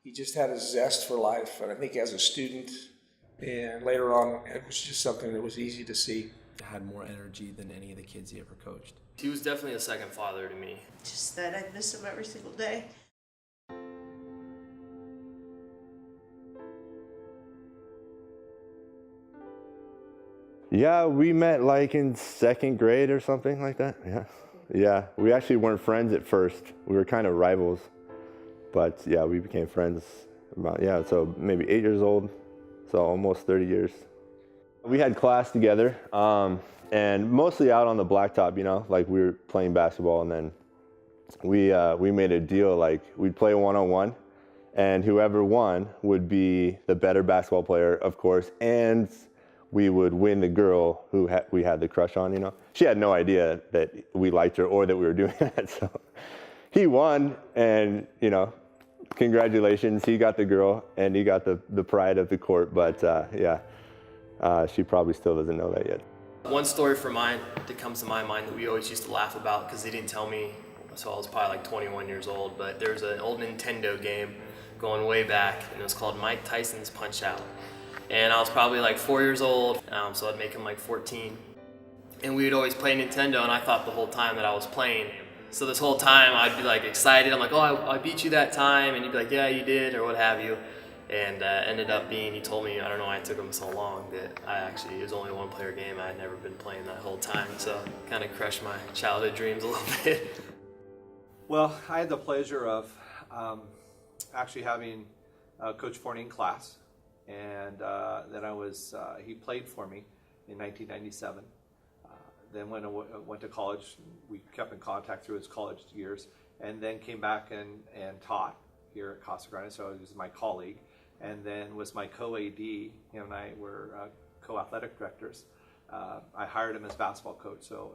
He just had a zest for life, and I think as a student and later on, it was just something that was easy to see. Had more energy than any of the kids he ever coached. He was definitely a second father to me. Just that I miss him every single day. Yeah, we met like in second grade or something like that. Yeah. We actually weren't friends at first. We were kind of rivals, but yeah, we became friends about, so maybe 8 years old, so almost 30 years. We had class together, and mostly out on the blacktop, like we were playing basketball, and then we made a deal, like we'd play one-on-one, and whoever won would be the better basketball player, of course, and we would win the girl who we had the crush on, She had no idea that we liked her or that we were doing that, so he won, and, congratulations, he got the girl, and he got the pride of the court, but she probably still doesn't know that yet. One story for mine that comes to my mind that we always used to laugh about because they didn't tell me, so I was probably like 21 years old, but there was an old Nintendo game going way back, and it was called Mike Tyson's Punch-Out! And I was probably like 4 years old, so I'd make him like 14. And we would always play Nintendo, and I thought the whole time that I was playing. So this whole time I'd be like excited, I'm like, oh, I beat you that time, and he'd be like, yeah, you did, or what have you. And ended up being, he told me, I don't know why it took him so long, that it was only a one-player game. I had never been playing that whole time, so kind of crushed my childhood dreams a little bit. Well, I had the pleasure of actually having Coach Forni in class, and then he played for me in 1997. Then when I went to college, we kept in contact through his college years, and then came back and taught here at Casa Grande, so he was my colleague, and then was my co-AD. Him and I were co-athletic directors. I hired him as basketball coach, so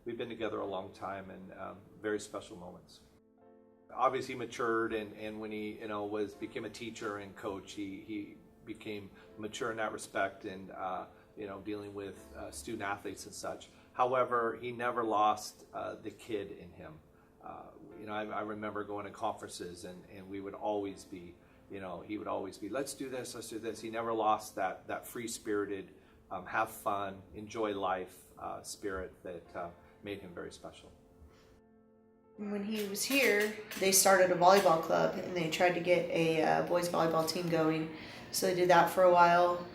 we've been together a long time, and very special moments. Obviously matured, and when he became a teacher and coach, he became mature in that respect, and dealing with student athletes and such. However, he never lost the kid in him. I remember going to conferences, and we would always be, he would always be, let's do this, let's do this. He never lost that free-spirited, have fun, enjoy life spirit that made him very special. When he was here, they started a volleyball club, and they tried to get a boys volleyball team going. So they did that for a while.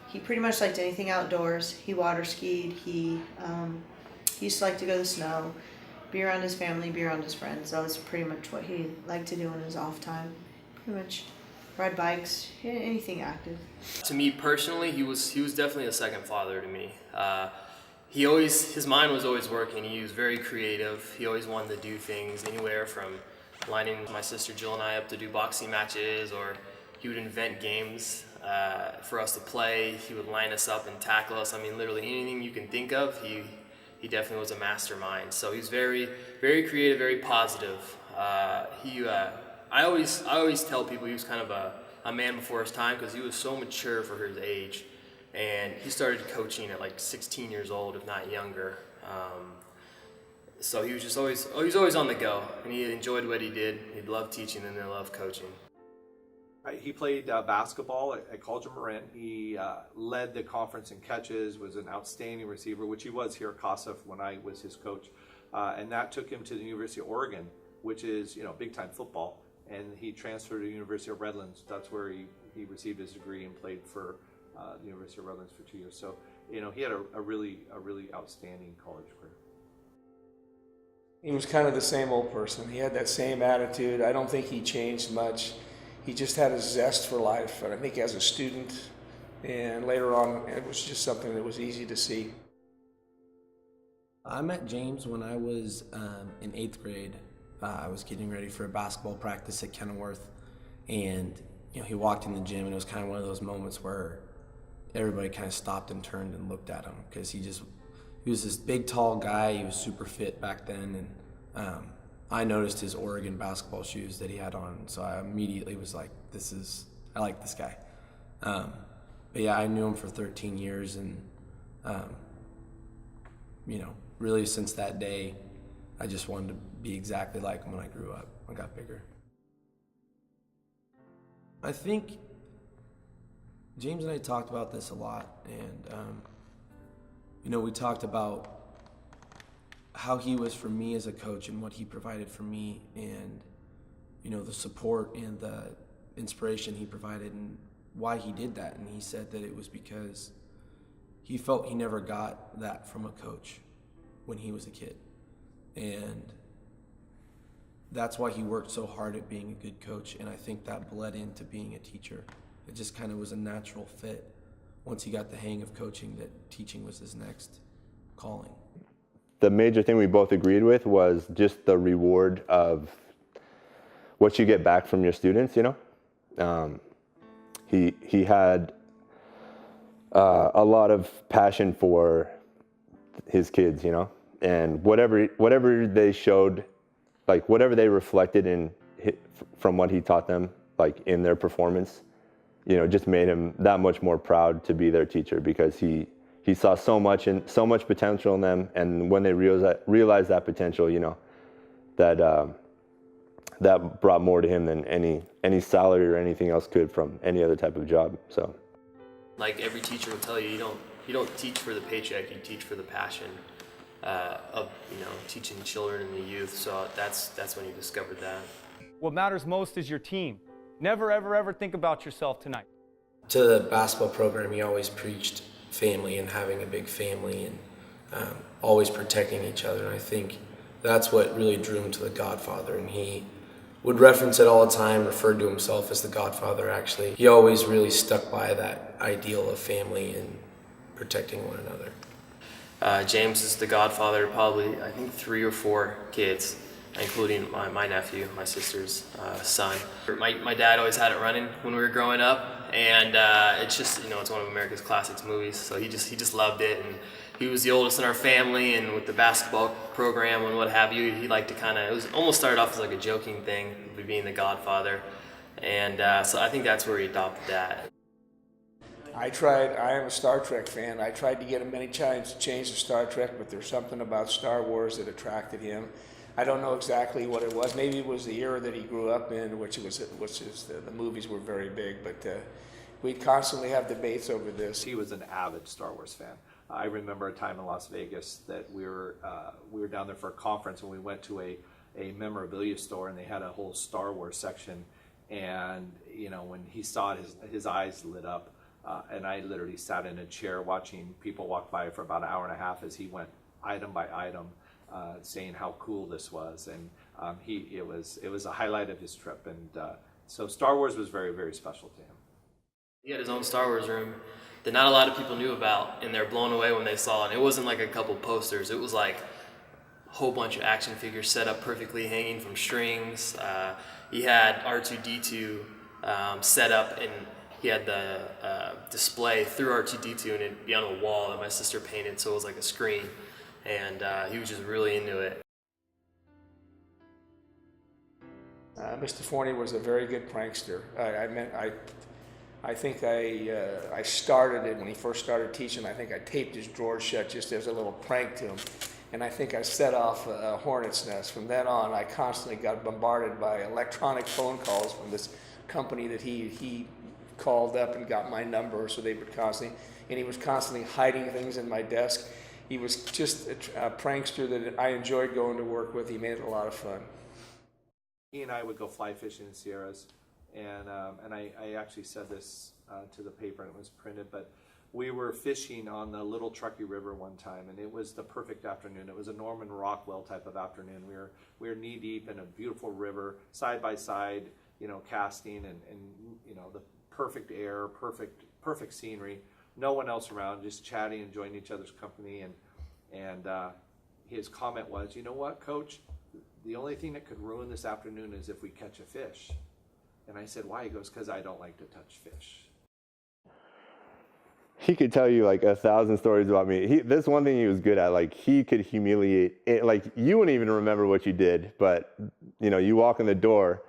He pretty much liked anything outdoors. He water skied. He used to like to go to the snow, be around his family, be around his friends. That was pretty much what he liked to do in his off time. Pretty much ride bikes, anything active. To me personally, he was definitely a second father to me. His mind was always working. He was very creative. He always wanted to do things anywhere from lining my sister Jill and I up to do boxing matches, or he would invent games for us to play. He would line us up and tackle us. I mean, literally anything you can think of, he definitely was a mastermind. So he's very, very creative, very positive. I always tell people he was kind of a man before his time because he was so mature for his age. And he started coaching at like 16 years old, if not younger. So he was always on the go, and he enjoyed what he did. He loved teaching and he loved coaching. He played basketball at College of Marin. He led the conference in catches, was an outstanding receiver, which he was here at Casa when I was his coach. And that took him to the University of Oregon, which is big-time football. And he transferred to the University of Redlands. That's where he received his degree and played for the University of Redlands for 2 years. So he had a really outstanding college career. He was kind of the same old person. He had that same attitude. I don't think he changed much. He just had a zest for life, and I think as a student and later on, it was just something that was easy to see. I met James when I was in 8th grade. I was getting ready for a basketball practice at Kenilworth, and he walked in the gym, and it was kind of one of those moments where everybody kind of stopped and turned and looked at him, because he was this big, tall guy. He was super fit back then, and I noticed his Oregon basketball shoes that he had on, so I immediately was like, I like this guy. But yeah, I knew him for 13 years, and really since that day, I just wanted to be exactly like him when I grew up. I got bigger. I think James and I talked about this a lot, and we talked about how he was for me as a coach and what he provided for me, and the support and the inspiration he provided and why he did that. And he said that it was because he felt he never got that from a coach when he was a kid, and that's why he worked so hard at being a good coach. And I think that bled into being a teacher. It just kind of was a natural fit once he got the hang of coaching, that teaching was his next calling. The major thing we both agreed with was just the reward of what you get back from your students. He had a lot of passion for his kids, and whatever they showed, like whatever they reflected from what he taught them, like in their performance, just made him that much more proud to be their teacher, because he saw so much potential in them, and when they realized that potential, that brought more to him than any salary or anything else could from any other type of job. So, like every teacher will tell you, you don't teach for the paycheck. You teach for the passion of teaching children and the youth. So that's when you discovered that. What matters most is your team. Never, ever, ever think about yourself tonight. To the basketball program, he always preached family and having a big family, and always protecting each other. And I think that's what really drew him to the Godfather. And he would reference it all the time, referred to himself as the Godfather, actually. He always really stuck by that ideal of family and protecting one another. James is the godfather of probably, I think, 3 or 4 kids, including my nephew, my sister's son. My dad always had it running when we were growing up, and it's just, it's one of America's classics movies, so he just loved it. And he was the oldest in our family, and with the basketball program and what have you, he liked to it was almost started off as like a joking thing, being the godfather. And so I think that's where he adopted that. I am a Star Trek fan. I tried to get him many times to change to Star Trek, but there's something about Star Wars that attracted him. I don't know exactly what it was. Maybe it was the era that he grew up in, which is the movies were very big, but we'd constantly have debates over this. He was an avid Star Wars fan. I remember a time in Las Vegas that we were down there for a conference, and we went to a memorabilia store, and they had a whole Star Wars section. And when he saw it, his eyes lit up. And I literally sat in a chair watching people walk by for about an hour and a half as he went item by item, saying how cool this was. And it was a highlight of his trip. And so Star Wars was very, very special to him. He had his own Star Wars room that not a lot of people knew about, and they're blown away when they saw it. And it wasn't like a couple posters. It was like a whole bunch of action figures set up perfectly, hanging from strings. He had R2-D2 set up, and he had the display through R2-D2, and it'd be on a wall that my sister painted, so it was like a screen. And he was just really into it. Mr. Forni was a very good prankster. I think I started it when he first started teaching. I think I taped his drawers shut just as a little prank to him. And I think I set off a hornet's nest. From then on, I constantly got bombarded by electronic phone calls from this company that he called up and got my number, so they would constantly, and he was constantly hiding things in my desk. He was just a prankster that I enjoyed going to work with. He made it a lot of fun. He and I would go fly fishing in Sierras, and I actually said this to the paper, and it was printed, but we were fishing on the Little Truckee River one time, and it was the perfect afternoon. It was a Norman Rockwell type of afternoon. We were knee deep in a beautiful river, side by side, casting, and the perfect air, perfect scenery. No one else around, just chatting, enjoying each other's company, and his comment was, "You know what, Coach? The only thing that could ruin this afternoon is if we catch a fish." And I said, "Why?" He goes, "Because I don't like to touch fish." He could tell you like 1,000 stories about me. This one thing he was good at, like he could humiliate it. Like you wouldn't even remember what you did, but you walk in the door,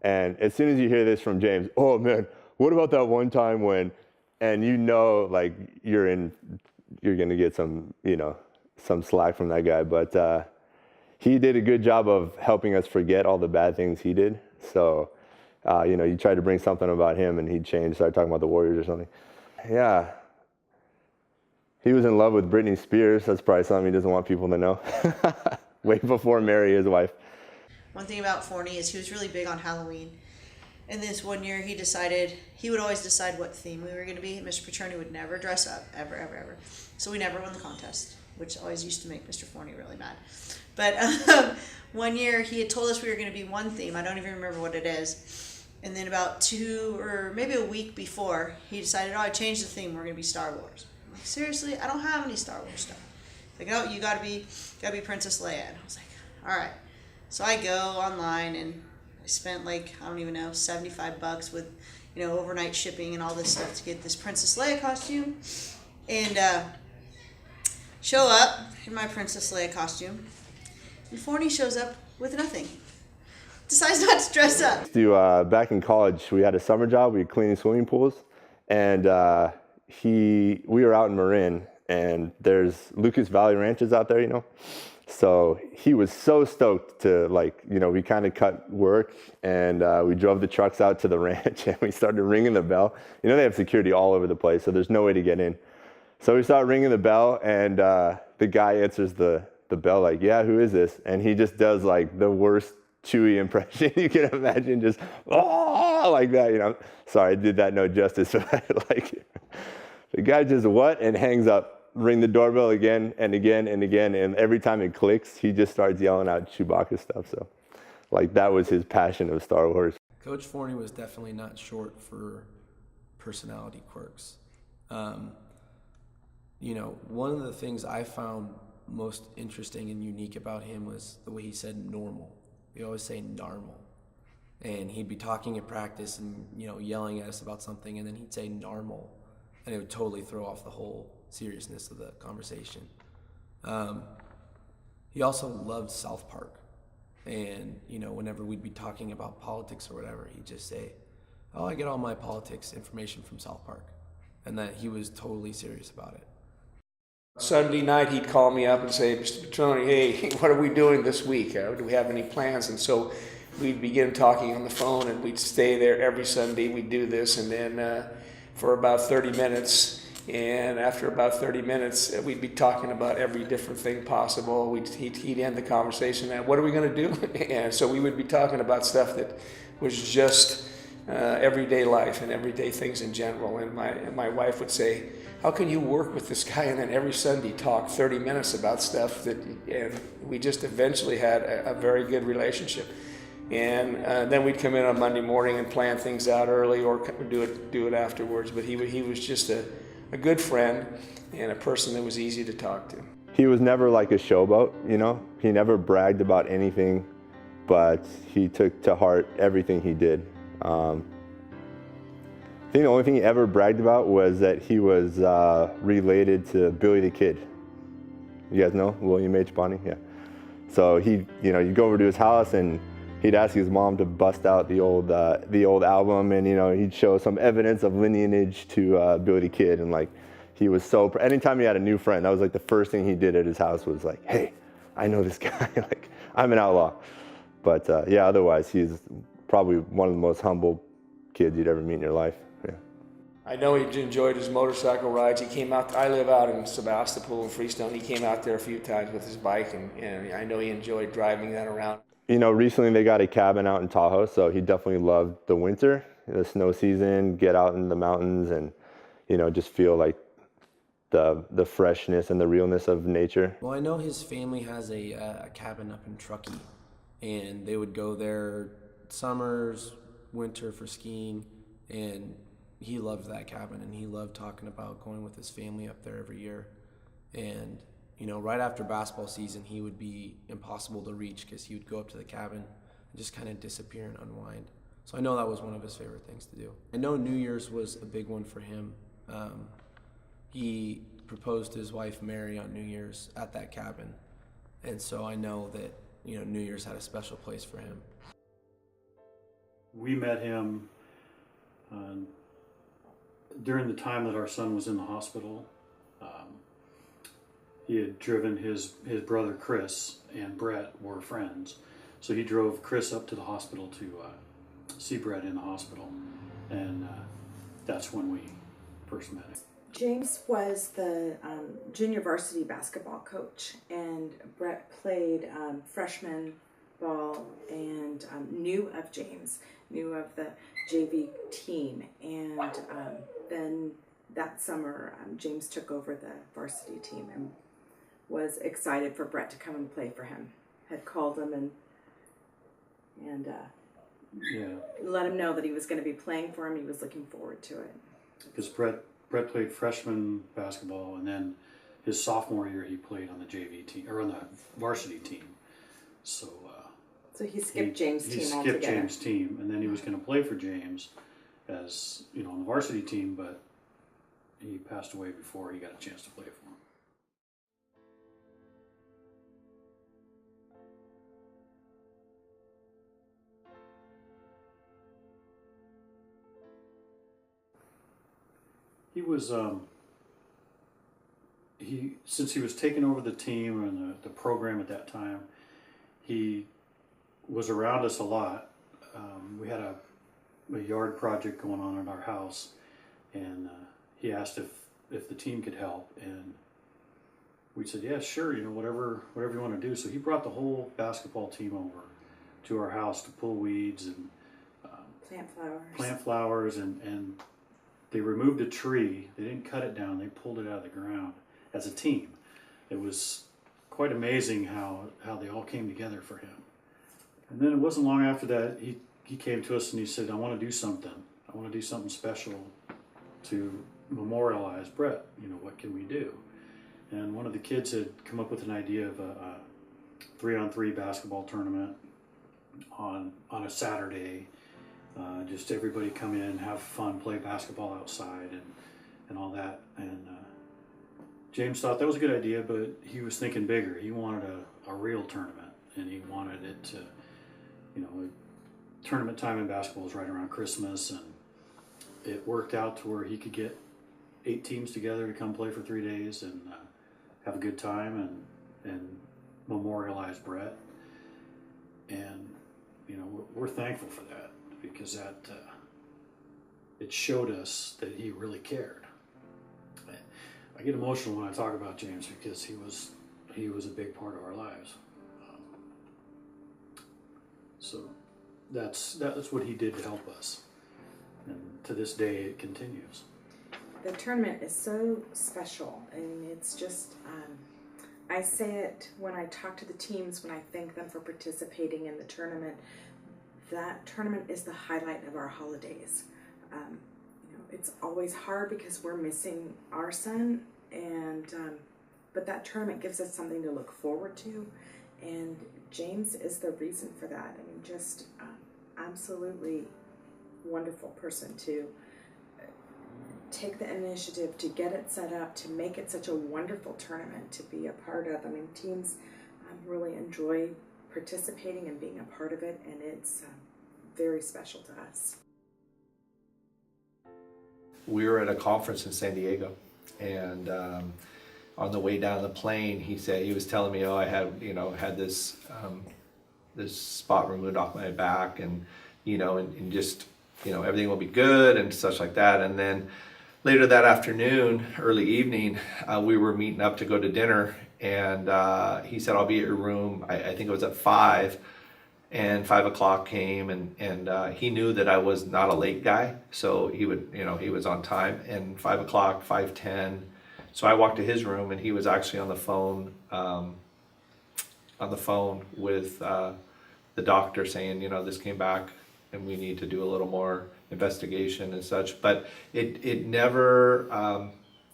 and as soon as you hear this from James, "Oh man, what about that one time when," and like you're gonna get some slack from that guy. But he did a good job of helping us forget all the bad things he did. So You tried to bring something about him and he'd change, started talking about the Warriors or something. Yeah. He was in love with Britney Spears. That's probably something he doesn't want people to know. Way before Mary, his wife. One thing about Forni is he was really big on Halloween. And this one year he would always decide what theme we were going to be. Mr. Petroni would never dress up, ever, ever, ever. So we never won the contest, which always used to make Mr. Forni really mad. But one year he had told us we were going to be one theme. I don't even remember what it is. And then about 2 or maybe a week before, he decided, I changed the theme. We're going to be Star Wars. I'm like, seriously? I don't have any Star Wars stuff. He's like, no, you gotta be Princess Leia. And I was like, all right. So I go online and I spent I don't even know, $75 with, overnight shipping and all this stuff to get this Princess Leia costume. And show up in my Princess Leia costume. And Forni shows up with nothing. Decides not to dress up. Back in college, we had a summer job. We were cleaning swimming pools. And we were out in Marin. And there's Lucas Valley Ranches out there, So he was so stoked to we kind of cut work and we drove the trucks out to the ranch and we started ringing the bell. They have security all over the place, so there's no way to get in. So we started ringing the bell and the guy answers the bell like, yeah, who is this? And he just does the worst Chewy impression you can imagine, just like that, Sorry, I did that no justice, but the guy just and hangs up. Ring the doorbell again and again and again, and every time it clicks, he just starts yelling out Chewbacca stuff. So, that was his passion of Star Wars. Coach Forni was definitely not short for personality quirks. One of the things I found most interesting and unique about him was the way he said normal. We always say normal. And he'd be talking at practice and, yelling at us about something, and then he'd say normal. And it would totally throw off the whole seriousness of the conversation. He also loved South Park. And, whenever we'd be talking about politics or whatever, he'd just say, I get all my politics information from South Park. And that he was totally serious about it. Sunday night, he'd call me up and say, Mr. Petroni, hey, what are we doing this week? Do we have any plans? And so we'd begin talking on the phone, and we'd stay there every Sunday. We'd do this, and then for about 30 minutes, and after about 30 minutes, we'd be talking about every different thing possible. He'd end the conversation, and what are we going to do? And so we would be talking about stuff that was just everyday life and everyday things in general. And my wife would say, how can you work with this guy and then every Sunday talk 30 minutes about stuff and we just eventually had a very good relationship. And then we'd come in on Monday morning and plan things out early or do it afterwards. But he was just a good friend and a person that was easy to talk to. He was never like a showboat, He never bragged about anything, but he took to heart everything he did. I think the only thing he ever bragged about was that he was related to Billy the Kid. You guys know William H. Bonney? Yeah. So you'd go over to his house and he'd ask his mom to bust out the old album, and he'd show some evidence of lineage to Billy the Kid, and he was so. Anytime he had a new friend, that was the first thing he did at his house was hey, I know this guy, I'm an outlaw. But otherwise he's probably one of the most humble kids you'd ever meet in your life. Yeah. I know he enjoyed his motorcycle rides. He came out. I live out in Sebastopol and Freestone. He came out there a few times with his bike, and I know he enjoyed driving that around. Recently they got a cabin out in Tahoe, so he definitely loved the winter, the snow season, get out in the mountains and, just feel the freshness and the realness of nature. Well, I know his family has a cabin up in Truckee, and they would go there summers, winter for skiing, and he loved that cabin, and he loved talking about going with his family up there every year. And right after basketball season, he would be impossible to reach because he would go up to the cabin and just kind of disappear and unwind. So I know that was one of his favorite things to do. I know New Year's was a big one for him. He proposed to his wife Mary on New Year's at that cabin. And so I know that, New Year's had a special place for him. We met him during the time that our son was in the hospital. He had driven his brother Chris and Brett were friends, so he drove Chris up to the hospital see Brett in the hospital, and that's when we first met him. James was the junior varsity basketball coach, and Brett played freshman ball and knew of James, knew of the JV team, and then that summer James took over the varsity team and was excited for Brett to come and play for him. Had called him and let him know that he was going to be playing for him. He was looking forward to it. Because Brett played freshman basketball, and then his sophomore year he played on the JV team, or on the varsity team. So he skipped James' team altogether. He skipped James' team, and then he was going to play for James as, on the varsity team, but he passed away before he got a chance to play for him. He was, since he was taking over the team and the program at that time, he was around us a lot. We had a yard project going on in our house, and he asked if the team could help, and we said, yeah, sure, whatever you want to do. So he brought the whole basketball team over to our house to pull weeds and plant flowers, and they removed a tree. They didn't cut it down. They pulled it out of the ground as a team. It was quite amazing how they all came together for him. And then it wasn't long after that, he came to us and he said, I want to do something. I want to do something special to memorialize Brett. What can we do? And one of the kids had come up with an idea of a 3-on-3 basketball tournament on a Saturday. Just everybody come in, have fun, play basketball outside and all that. And James thought that was a good idea, but he was thinking bigger. He wanted a real tournament, and he wanted it to, tournament time in basketball was right around Christmas, and it worked out to where he could get 8 teams together to come play for 3 days and have a good time and memorialize Brett. And, we're thankful for that, because that it showed us that he really cared. I get emotional when I talk about James, because he was a big part of our lives. So that's what he did to help us, and to this day it continues. The tournament is so special, and it's just I say it when I talk to the teams, when I thank them for participating in the tournament. That tournament is the highlight of our holidays. It's always hard because we're missing our son, and but that tournament gives us something to look forward to, and James is the reason for that. I mean, just absolutely wonderful person to take the initiative to get it set up, to make it such a wonderful tournament to be a part of. I mean, teams really enjoy participating and being a part of it, and it's very special to us. We were at a conference in San Diego, and on the way down the plane, he was telling me, I had this this spot removed off my back, and and just everything will be good and such like that. And then later that afternoon, early evening, we were meeting up to go to dinner, and he said, I'll be at your room. I think it was at 5. And 5 o'clock came, and he knew that I was not a late guy, so he would, he was on time. And 5 o'clock, 5:10, so I walked to his room, and he was actually on the phone with the doctor saying, this came back, and we need to do a little more investigation and such. But it never,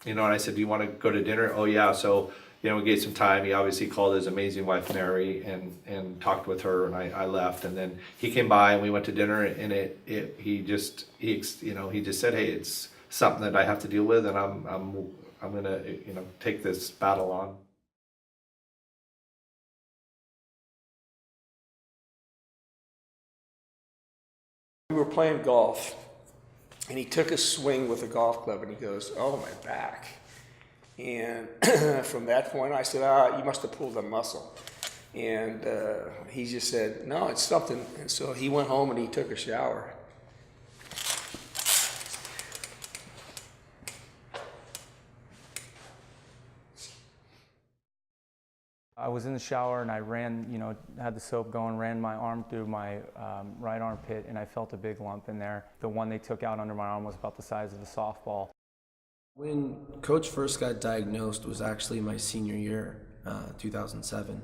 and I said, do you want to go to dinner? Oh yeah. So we gave some time. He obviously called his amazing wife Mary and talked with her, and I left. And then he came by and we went to dinner, and he just said, hey, it's something that I have to deal with, and I'm gonna take this battle on. We were playing golf, and he took a swing with a golf club, and he goes, oh, my back. And from that point, I said, you must have pulled a muscle. And he just said, no, it's something. And so he went home and he took a shower. I was in the shower and I ran, had the soap going, ran my arm through my right armpit, and I felt a big lump in there. The one they took out under my arm was about the size of a softball. When Coach first got diagnosed was actually my senior year, 2007.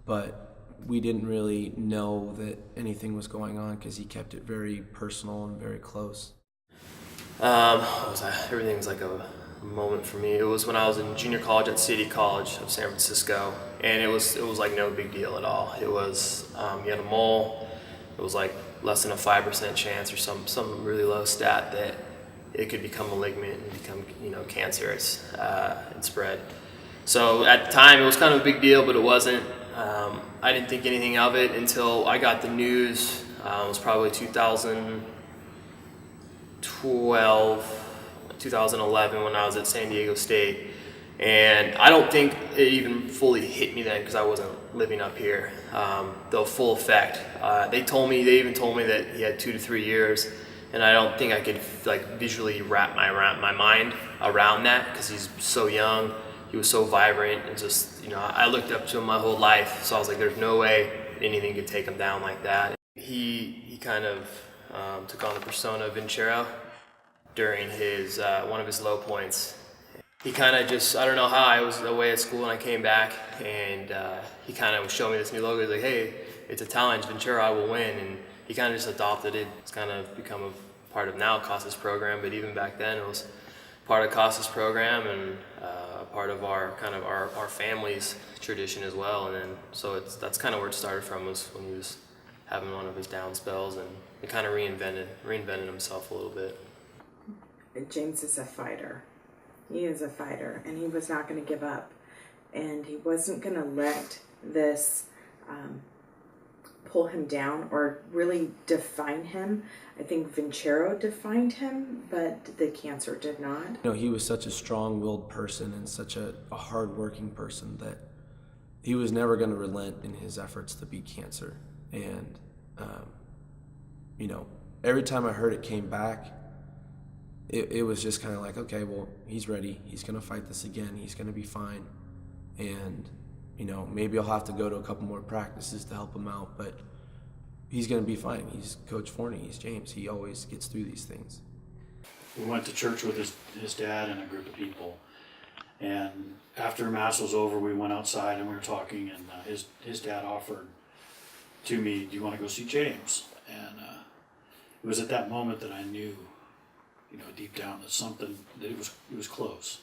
But we didn't really know that anything was going on because he kept it very personal and very close. Everything was like a moment for me. It was when I was in junior college at City College of San Francisco, and it was like no big deal at all. It was he had a mole. It was like less than a 5% chance or some really low stat that it could become malignant and become cancerous and spread. So at the time it was kind of a big deal, but it wasn't. I didn't think anything of it until I got the news. It was probably 2011 when I was at San Diego State, and I don't think it even fully hit me then because I wasn't living up here. The full effect. They even told me that he had 2 to 3 years, and I don't think I could visually wrap my mind around that because he's so young. He was so vibrant, and just I looked up to him my whole life, so I was like, there's no way anything could take him down like that. He kind of took on the persona of Vincero during his one of his low points. He kind of just, I don't know how, I was away at school and I came back, and he kind of was showing me this new logo. He's like, hey, it's a challenge, Vincero, I will win. And he kind of just adopted it. It's kind of become a part of now Casa's program, but even back then it was part of Casa's program and part of our family's tradition as well. And then so that's kind of where it started from, was when he was having one of his down spells, and he kind of reinvented himself a little bit. James is a fighter. He is a fighter, and he was not going to give up. And he wasn't going to let this pull him down or really define him. I think Vincero defined him, but the cancer did not. He was such a strong-willed person and such a hard-working person that he was never going to relent in his efforts to beat cancer. And, every time I heard it came back, it was just kind of like, okay, well, he's ready. He's going to fight this again. He's going to be fine. And, maybe I'll have to go to a couple more practices to help him out, but he's going to be fine. He's Coach Forni. He's James. He always gets through these things. We went to church with his dad and a group of people. And after Mass was over, we went outside and we were talking, and his dad offered to me, do you want to go see James? And it was at that moment that I knew, deep down that it was close.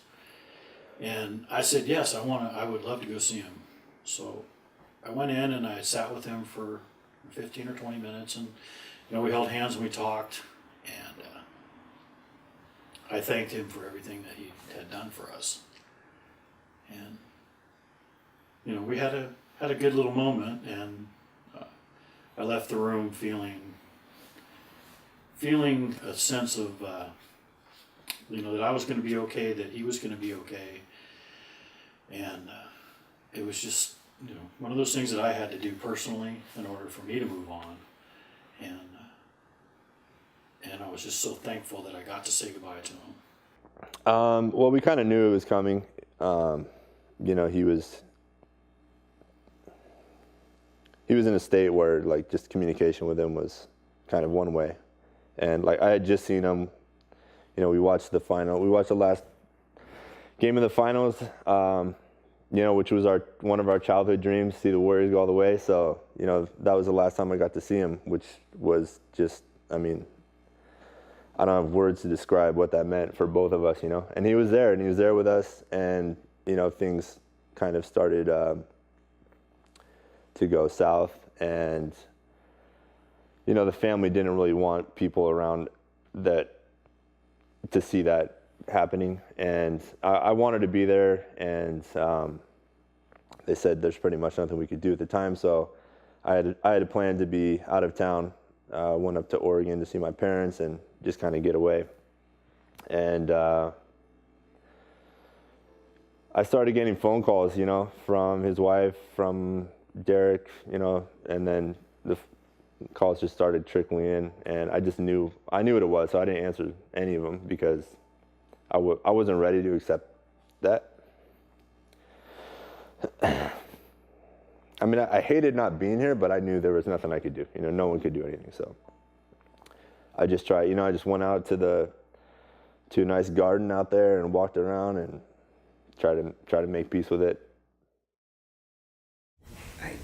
And I said, yes, I would love to go see him. So I went in and I sat with him for 15 or 20 minutes, and we held hands and we talked, and I thanked him for everything that he had done for us. And we had a good little moment, and I left the room feeling a sense of that I was going to be okay, that he was going to be okay, and it was just one of those things that I had to do personally in order for me to move on, and I was just so thankful that I got to say goodbye to him. Well, we kind of knew it was coming. He was in a state where just communication with him was kind of one way, and I had just seen him. We watched the last game of the finals, which was one of our childhood dreams, see the Warriors go all the way. So, that was the last time I got to see him, which was just, I don't have words to describe what that meant for both of us, And he was there, with us, and, things kind of started to go south, and, the family didn't really want people around to see that happening, and I wanted to be there, and they said there's pretty much nothing we could do at the time, so I had a plan to be out of town. Went up to Oregon to see my parents and just kind of get away, and I started getting phone calls, from his wife, from Derek, and then the calls just started trickling in, and I knew what it was, so I didn't answer any of them because I wasn't ready to accept that. I mean, I hated not being here, but I knew there was nothing I could do. No one could do anything. So I just tried. I just went out to a nice garden out there and walked around and tried to make peace with it.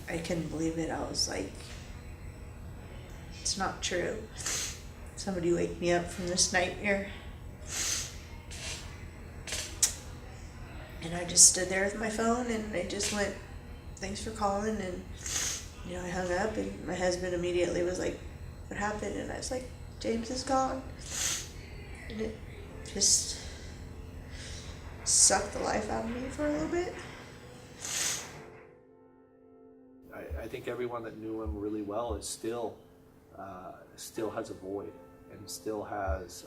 I couldn't believe it. I was like, it's not true. Somebody wake me up from this nightmare. And I just stood there with my phone and I just went, thanks for calling. And, I hung up and my husband immediately was like, what happened? And I was like, James is gone. And it just sucked the life out of me for a little bit. I think everyone that knew him really well is still has a void and still has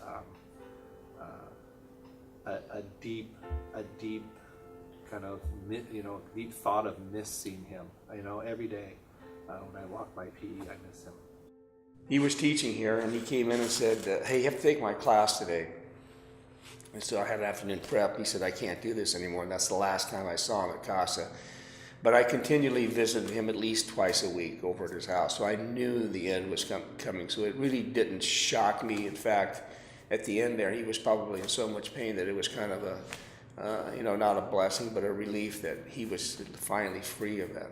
a deep kind of deep thought of missing him. Every day when I walk by PE, I miss him. He was teaching here, and he came in and said, hey, you have to take my class today. And so I had an afternoon prep. He said, I can't do this anymore, and that's the last time I saw him at Casa. But I continually visited him at least twice a week over at his house, so I knew the end was coming. So it really didn't shock me. In fact, at the end there, he was probably in so much pain that it was kind of not a blessing, but a relief that he was finally free of that.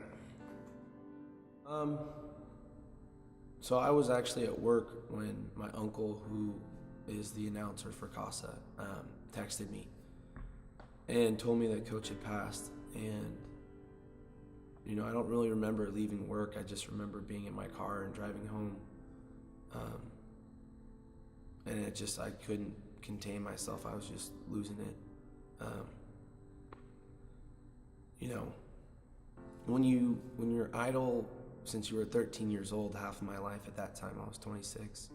So I was actually at work when my uncle, who is the announcer for Casa, texted me and told me that Coach had passed. And I don't really remember leaving work. I just remember being in my car and driving home. And I couldn't contain myself. I was just losing it. When you're idle since you were 13 years old, half of my life at that time, I was 26,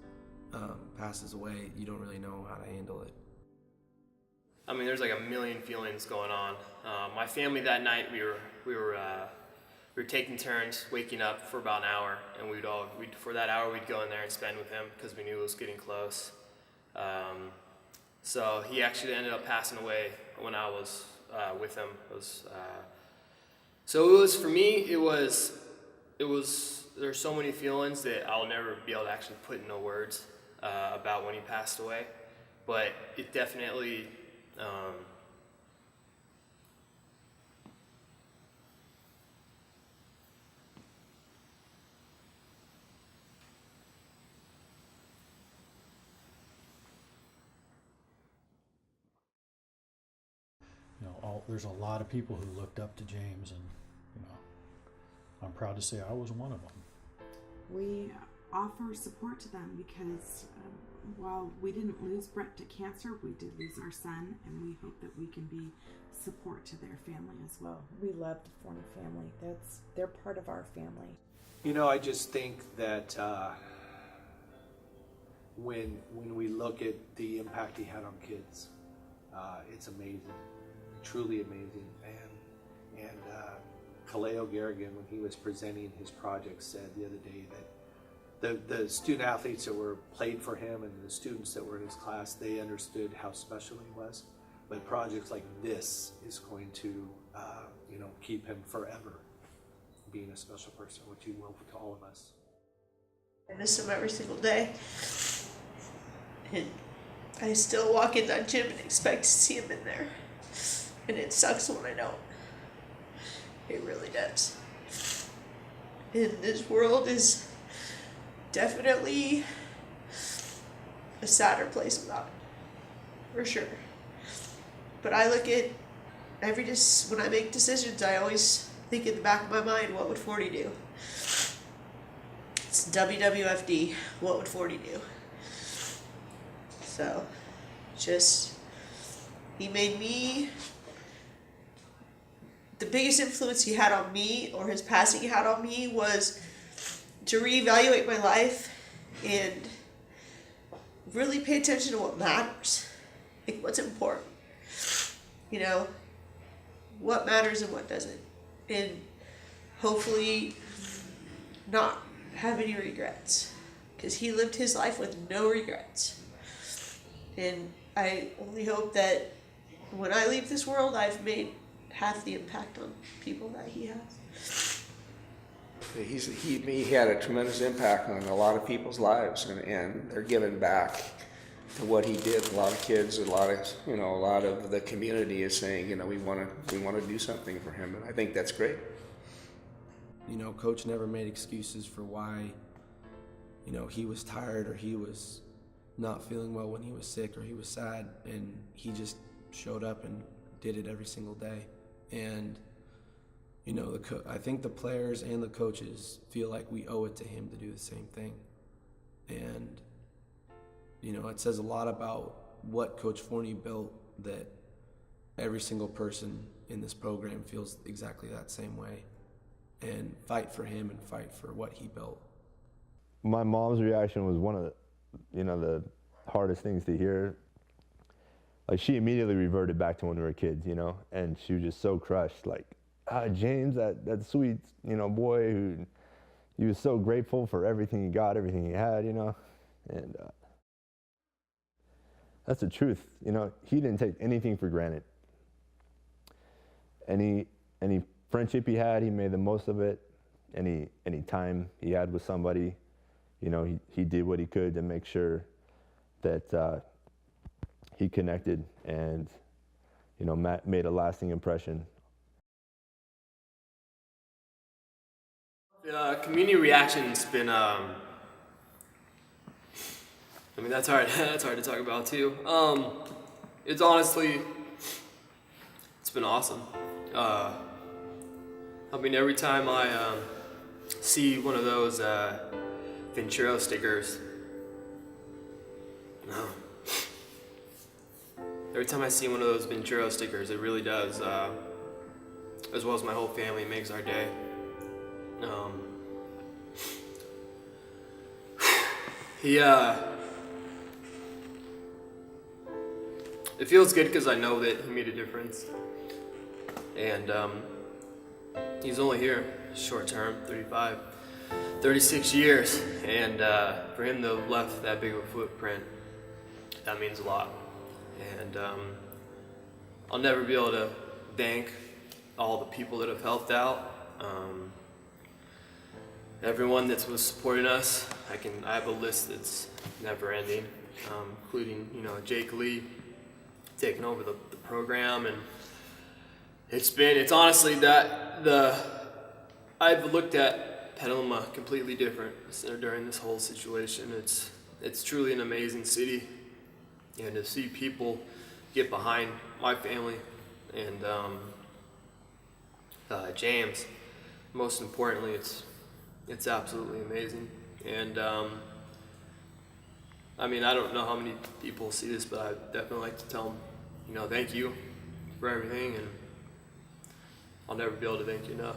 passes away, you don't really know how to handle it. I mean, there's like a million feelings going on. My family that night, we were taking turns waking up for about an hour, and for that hour we'd go in there and spend with him because we knew it was getting close. So he actually ended up passing away when I was with him. So it was, for me, there's so many feelings that I'll never be able to actually put into words about when he passed away, but it definitely there's a lot of people who looked up to James, and I'm proud to say I was one of them. We offer support to them because while we didn't lose Brett to cancer, we did lose our son, and we hope that we can be support to their family as well. We love the Forni family. They're part of our family. I just think that when we look at the impact he had on kids, it's amazing, truly amazing. And Kaleo Garrigan, when he was presenting his project, said the other day that the student athletes that were played for him and the students that were in his class, they understood how special he was. But projects like this is going to, keep him forever being a special person, which he will to all of us. I miss him every single day. And I still walk in that gym and expect to see him in there. And it sucks when I don't. It really does. And this world is definitely a sadder place without it, for sure. But I look at when I make decisions, I always think in the back of my mind, what would Forni do? It's WWFD, what would Forni do? So, he made me, the biggest influence he had on me, or his passing had on me, was to reevaluate my life and really pay attention to what matters, like what's important, what matters and what doesn't. And hopefully not have any regrets, because he lived his life with no regrets. And I only hope that when I leave this world, I've made half the impact on people that he has. He had a tremendous impact on a lot of people's lives, and they're giving back to what he did. A lot of kids, a lot of the community is saying, we want to do something for him, and I think that's great. Coach never made excuses for why, he was tired or he was not feeling well when he was sick or he was sad, and he just showed up and did it every single day. And I think the players and the coaches feel like we owe it to him to do the same thing. And it says a lot about what Coach Forni built, that every single person in this program feels exactly that same way and fight for him and fight for what he built. My mom's reaction was one of the hardest things to hear. Like, she immediately reverted back to when we were kids, and she was just so crushed. Like, James, that sweet, boy who, he was so grateful for everything he got, everything he had, and that's the truth. He didn't take anything for granted. Any friendship he had, he made the most of it. Any time he had with somebody, he did what he could to make sure that he connected and, made a lasting impression. Community reaction's been, that's hard. That's hard to talk about too. It's honestly, it's been awesome. Every time I see one of those Vincero stickers, every time I see one of those Vincero stickers, it really does, as well as my whole family, makes our day. It feels good because I know that he made a difference, and he's only here short term, 36 years, and for him to have left that big of a footprint, that means a lot. And I'll never be able to thank all the people that have helped out. Everyone that was supporting us, I have a list that's never ending, including Jake Lee taking over the program, and it's honestly I've looked at Petaluma completely different during this whole situation. It's truly an amazing city, and to see people get behind my family and James, most importantly, it's absolutely amazing. And I don't know how many people see this, but I definitely like to tell them, thank you for everything, and I'll never be able to thank you enough.